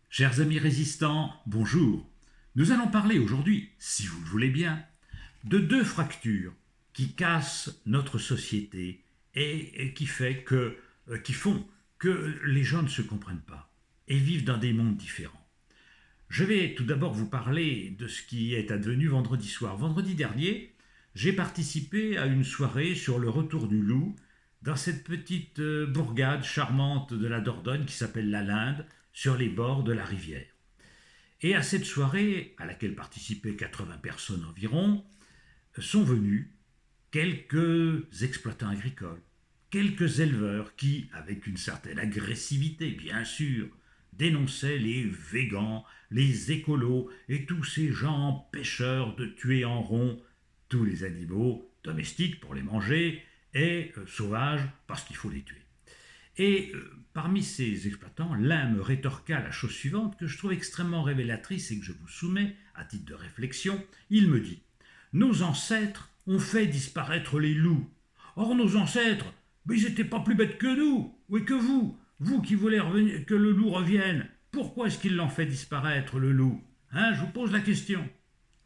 Chers amis résistants, bonjour. Nous allons parler aujourd'hui, si vous le voulez bien, de deux fractures qui cassent notre société et qui font que les gens ne se comprennent pas et vivent dans des mondes différents. Je vais tout d'abord vous parler de ce qui est advenu vendredi soir. Vendredi dernier, j'ai participé à une soirée sur le retour du loup dans cette petite bourgade charmante de la Dordogne qui s'appelle la Linde, sur les bords de la rivière. Et à cette soirée, à laquelle participaient 80 personnes environ, sont venus quelques exploitants agricoles, quelques éleveurs qui, avec une certaine agressivité bien sûr, dénonçaient les végans, les écolos et tous ces gens pêcheurs de tuer en rond tous les animaux domestiques pour les manger et sauvages parce qu'il faut les tuer. Et parmi ces exploitants, l'un me rétorqua la chose suivante que je trouve extrêmement révélatrice et que je vous soumets à titre de réflexion. Il me dit: nos ancêtres ont fait disparaître les loups. Or, nos ancêtres, mais ils n'étaient pas plus bêtes que nous, oui, que vous. Vous qui voulez que le loup revienne, pourquoi est-ce qu'ils l'ont fait disparaître, le loup? Hein, je vous pose la question.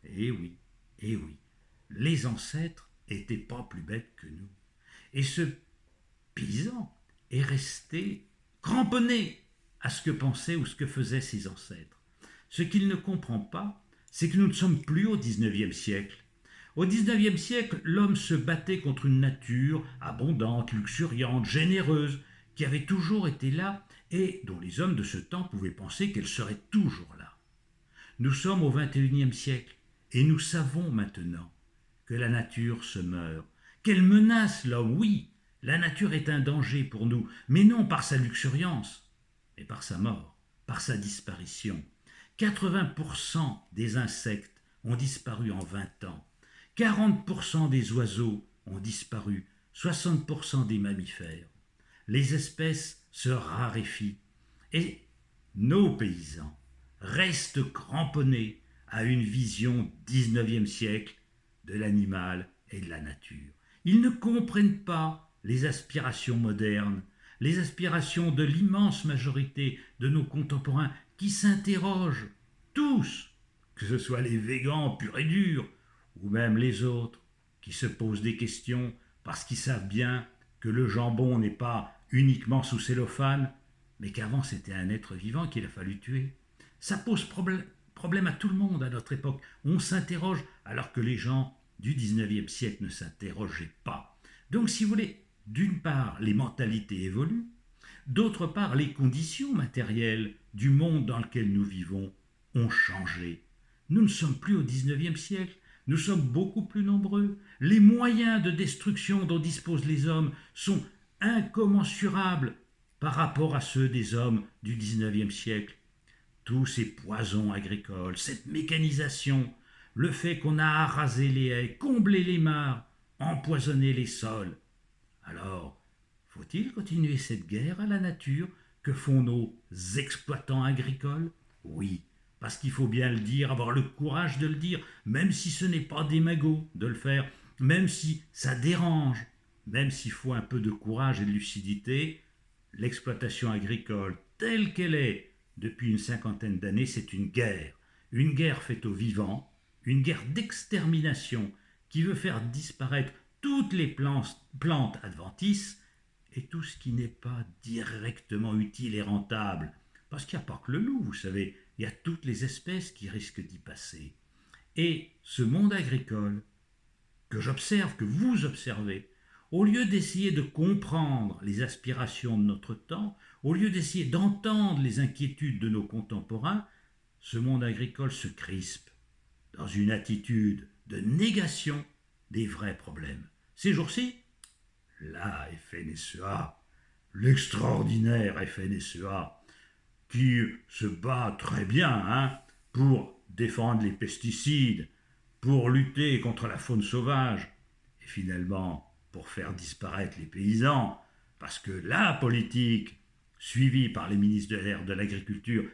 Eh oui, eh oui, les ancêtres n'étaient pas plus bêtes que nous. Et ce paysan est resté cramponné à ce que pensaient ou ce que faisaient ses ancêtres. Ce qu'il ne comprend pas, c'est que nous ne sommes plus au XIXe siècle. Au XIXe siècle, l'homme se battait contre une nature abondante, luxuriante, généreuse, qui avait toujours été là et dont les hommes de ce temps pouvaient penser qu'elle serait toujours là. Nous sommes au XXIe siècle et nous savons maintenant que la nature se meurt, qu'elle menace l'homme, oui. La nature est un danger pour nous, mais non par sa luxuriance, mais par sa mort, par sa disparition. 80% des insectes ont disparu en 20 ans, 40% des oiseaux ont disparu, 60% des mammifères. Les espèces se raréfient et nos paysans restent cramponnés à une vision 19e siècle de l'animal et de la nature. Ils ne comprennent pas les aspirations modernes, les aspirations de l'immense majorité de nos contemporains qui s'interrogent tous, que ce soit les végans purs et durs, ou même les autres, qui se posent des questions parce qu'ils savent bien que le jambon n'est pas uniquement sous cellophane, mais qu'avant c'était un être vivant qu'il a fallu tuer. Ça pose problème à tout le monde à notre époque. On s'interroge alors que les gens du 19e siècle ne s'interrogeaient pas. Donc si vous voulez, d'une part, les mentalités évoluent, d'autre part, les conditions matérielles du monde dans lequel nous vivons ont changé. Nous ne sommes plus au XIXe siècle, nous sommes beaucoup plus nombreux. Les moyens de destruction dont disposent les hommes sont incommensurables par rapport à ceux des hommes du XIXe siècle. Tous ces poisons agricoles, cette mécanisation, le fait qu'on a arasé les haies, comblé les mares, empoisonné les sols. Alors, faut-il continuer cette guerre à la nature que font nos exploitants agricoles? Oui, parce qu'il faut bien le dire, avoir le courage de le dire, même si ce n'est pas des magots de le faire, même si ça dérange, même s'il faut un peu de courage et de lucidité. L'exploitation agricole telle qu'elle est depuis une cinquantaine d'années, c'est une guerre faite aux vivants, une guerre d'extermination qui veut faire disparaître toutes les plantes adventices et tout ce qui n'est pas directement utile et rentable. Parce qu'il n'y a pas que le loup, vous savez, il y a toutes les espèces qui risquent d'y passer. Et ce monde agricole, que j'observe, que vous observez, au lieu d'essayer de comprendre les aspirations de notre temps, au lieu d'essayer d'entendre les inquiétudes de nos contemporains, ce monde agricole se crispe dans une attitude de négation des vrais problèmes. Ces jours-ci, la FNSEA, l'extraordinaire FNSEA, qui se bat très bien pour défendre les pesticides, pour lutter contre la faune sauvage, et finalement pour faire disparaître les paysans, parce que la politique suivie par les ministres de l'Agriculture,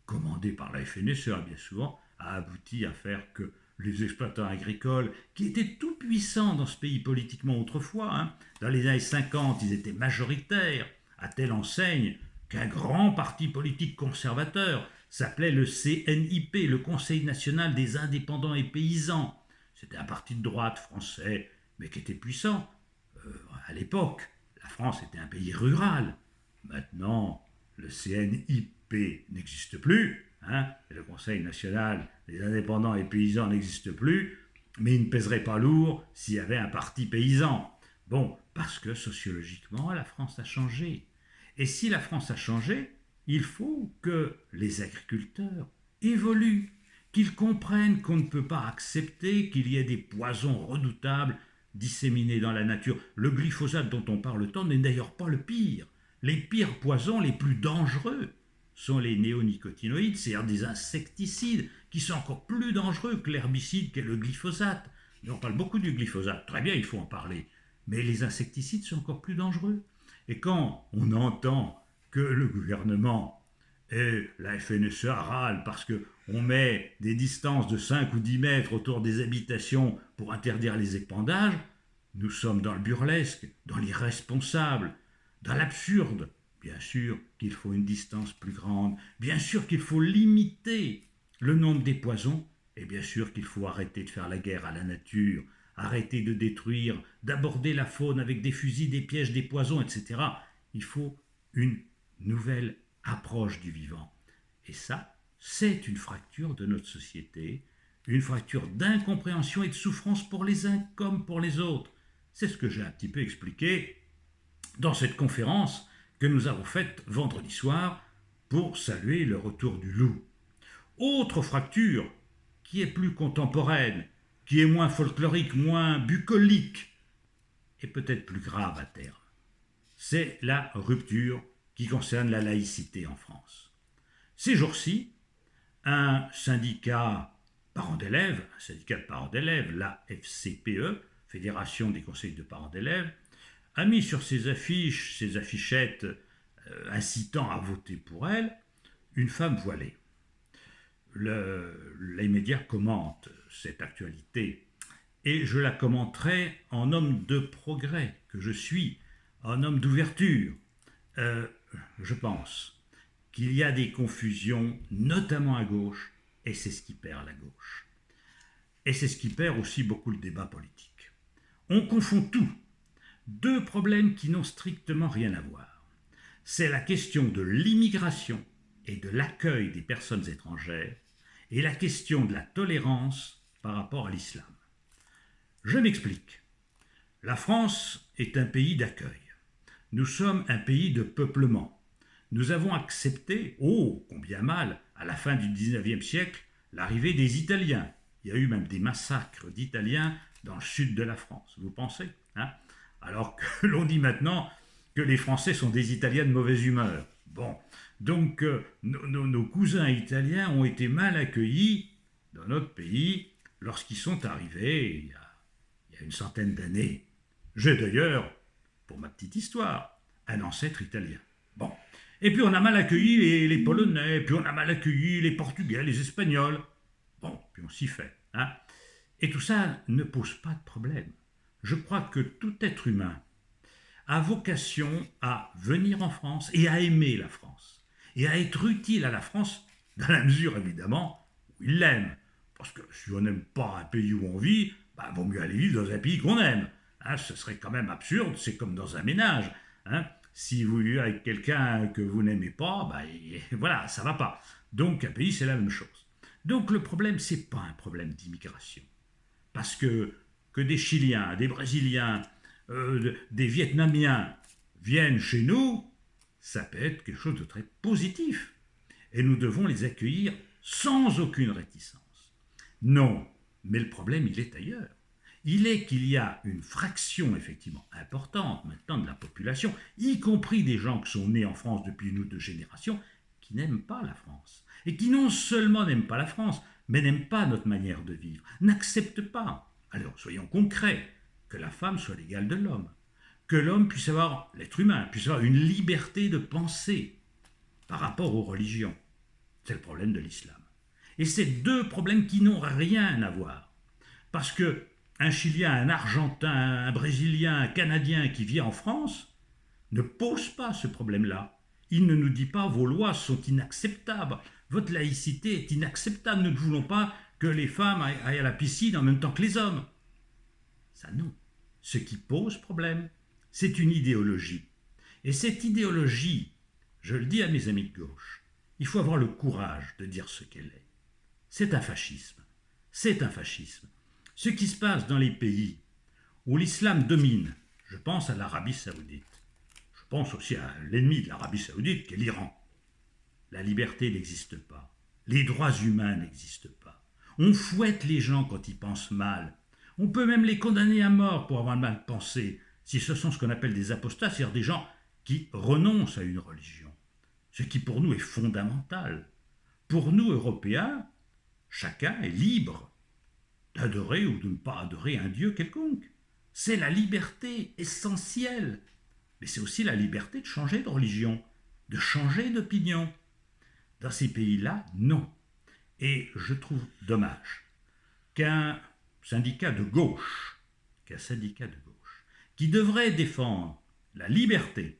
commandée par la FNSEA bien souvent, a abouti à faire que les exploitants agricoles, qui étaient tout puissants dans ce pays politiquement autrefois, dans les années 50, ils étaient majoritaires, à telle enseigne qu'un grand parti politique conservateur s'appelait le CNIP, le Conseil national des indépendants et paysans. C'était un parti de droite français, mais qui était puissant. À l'époque, la France était un pays rural. Maintenant, le CNIP n'existe plus, hein, le Conseil national des indépendants et paysans n'existe plus, mais il ne pèserait pas lourd s'il y avait un parti paysan. Bon, parce que sociologiquement, la France a changé. Et si la France a changé, il faut que les agriculteurs évoluent, qu'ils comprennent qu'on ne peut pas accepter qu'il y ait des poisons redoutables disséminés dans la nature. Le glyphosate dont on parle tant n'est d'ailleurs pas le pire. Les pires poisons, les plus dangereux, sont les néonicotinoïdes, c'est-à-dire des insecticides qui sont encore plus dangereux que l'herbicide qu'est le glyphosate. Et on parle beaucoup du glyphosate, très bien, il faut en parler. Mais les insecticides sont encore plus dangereux. Et quand on entend que le gouvernement et la FNSEA râlent parce qu'on met des distances de 5 ou 10 mètres autour des habitations pour interdire les épandages, nous sommes dans le burlesque, dans l'irresponsable, dans l'absurde. Bien sûr qu'il faut une distance plus grande, bien sûr qu'il faut limiter le nombre des poisons, et bien sûr qu'il faut arrêter de faire la guerre à la nature, arrêter de détruire, d'aborder la faune avec des fusils, des pièges, des poisons, etc. Il faut une nouvelle approche du vivant. Et ça, c'est une fracture de notre société, une fracture d'incompréhension et de souffrance pour les uns comme pour les autres. C'est ce que j'ai un petit peu expliqué dans cette conférence que nous avons faite vendredi soir pour saluer le retour du loup. Autre fracture qui est plus contemporaine, qui est moins folklorique, moins bucolique, et peut-être plus grave à terme, c'est la rupture qui concerne la laïcité en France. Ces jours-ci, un syndicat de parents d'élèves, la FCPE, Fédération des conseils de parents d'élèves, a mis sur ses affiches, ses affichettes incitant à voter pour elle, une femme voilée. Les médias commentent cette actualité et je la commenterai en homme de progrès que je suis, en homme d'ouverture. Je pense qu'il y a des confusions, notamment à gauche, et c'est ce qui perd la gauche. Et c'est ce qui perd aussi beaucoup le débat politique. On confond tout. Deux problèmes qui n'ont strictement rien à voir. C'est la question de l'immigration et de l'accueil des personnes étrangères et la question de la tolérance par rapport à l'islam. Je m'explique. La France est un pays d'accueil. Nous sommes un pays de peuplement. Nous avons accepté, oh, combien mal, à la fin du XIXe siècle, l'arrivée des Italiens. Il y a eu même des massacres d'Italiens dans le sud de la France. Vous pensez, hein? Alors que l'on dit maintenant que les Français sont des Italiens de mauvaise humeur. Bon, donc nos cousins italiens ont été mal accueillis dans notre pays lorsqu'ils sont arrivés il y a une centaine d'années. J'ai d'ailleurs, pour ma petite histoire, un ancêtre italien. Bon, et puis on a mal accueilli les Polonais, puis on a mal accueilli les Portugais, les Espagnols. Bon, puis on s'y fait, hein. Et tout ça ne pose pas de problème. Je crois que tout être humain a vocation à venir en France et à aimer la France et à être utile à la France dans la mesure évidemment où il l'aime. Parce que si on n'aime pas un pays où on vit, vaut mieux aller vivre dans un pays qu'on aime. Hein, ce serait quand même absurde, c'est comme dans un ménage. Hein. Si vous vivez avec quelqu'un que vous n'aimez pas, voilà, ça ne va pas. Donc un pays c'est la même chose. Donc le problème c'est pas un problème d'immigration. Parce que des Chiliens, des Brésiliens, des Vietnamiens viennent chez nous, ça peut être quelque chose de très positif. Et nous devons les accueillir sans aucune réticence. Non, mais le problème, il est ailleurs. Il est qu'il y a une fraction, effectivement, importante maintenant de la population, y compris des gens qui sont nés en France depuis une ou deux générations, qui n'aiment pas la France. Et qui non seulement n'aiment pas la France, mais n'aiment pas notre manière de vivre, n'acceptent pas. Alors, soyons concrets, que la femme soit l'égale de l'homme, que l'homme puisse avoir, l'être humain, puisse avoir une liberté de penser par rapport aux religions. C'est le problème de l'islam. Et c'est deux problèmes qui n'ont rien à voir. Parce que un Chilien, un Argentin, un Brésilien, un Canadien qui vit en France ne pose pas ce problème-là. Il ne nous dit pas vos lois sont inacceptables, votre laïcité est inacceptable, nous ne voulons pas que les femmes aillent à la piscine en même temps que les hommes. Ça non. Ce qui pose problème, c'est une idéologie. Et cette idéologie, je le dis à mes amis de gauche, il faut avoir le courage de dire ce qu'elle est. C'est un fascisme. C'est un fascisme. Ce qui se passe dans les pays où l'islam domine, je pense à l'Arabie saoudite, je pense aussi à l'ennemi de l'Arabie saoudite, qui est l'Iran. La liberté n'existe pas. Les droits humains n'existent pas. On fouette les gens quand ils pensent mal. On peut même les condamner à mort pour avoir mal pensé, si ce sont ce qu'on appelle des apostats, c'est-à-dire des gens qui renoncent à une religion. Ce qui pour nous est fondamental. Pour nous, Européens, chacun est libre d'adorer ou de ne pas adorer un Dieu quelconque. C'est la liberté essentielle. Mais c'est aussi la liberté de changer de religion, de changer d'opinion. Dans ces pays-là, non. Et je trouve dommage qu'un syndicat de gauche, qui devrait défendre la liberté,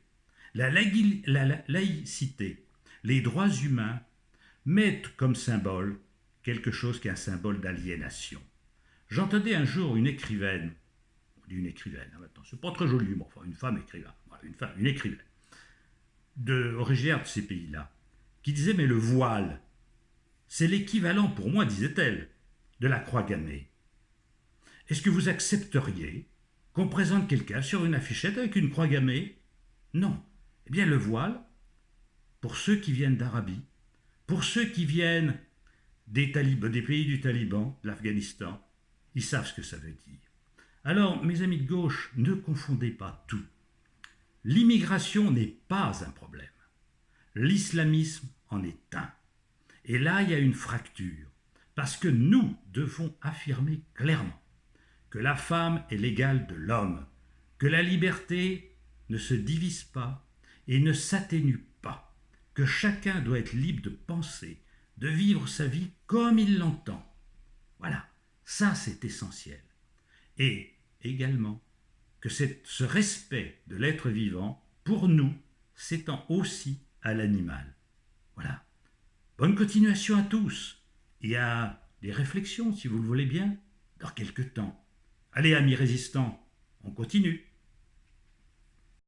la laïcité, les droits humains, mette comme symbole quelque chose qui est un symbole d'aliénation. J'entendais un jour une écrivaine, on dit une écrivaine, maintenant, c'est pas très joli, mais enfin une femme écrivaine, voilà, une écrivaine, originaire de ces pays-là, qui disait mais le voile, c'est l'équivalent pour moi, disait-elle, de la croix gammée. Est-ce que vous accepteriez qu'on présente quelqu'un sur une affichette avec une croix gammée? Non. Eh bien le voile, pour ceux qui viennent d'Arabie, pour ceux qui viennent des pays du Taliban, de l'Afghanistan, ils savent ce que ça veut dire. Alors, mes amis de gauche, ne confondez pas tout. L'immigration n'est pas un problème. L'islamisme en est un. Et là, il y a une fracture. Parce que nous devons affirmer clairement que la femme est l'égale de l'homme, que la liberté ne se divise pas et ne s'atténue pas, que chacun doit être libre de penser, de vivre sa vie comme il l'entend. Voilà, ça c'est essentiel. Et également que ce respect de l'être vivant, pour nous, s'étend aussi à l'animal. Voilà. Bonne continuation à tous et à des réflexions, si vous le voulez bien, dans quelques temps. Allez, amis résistants, on continue.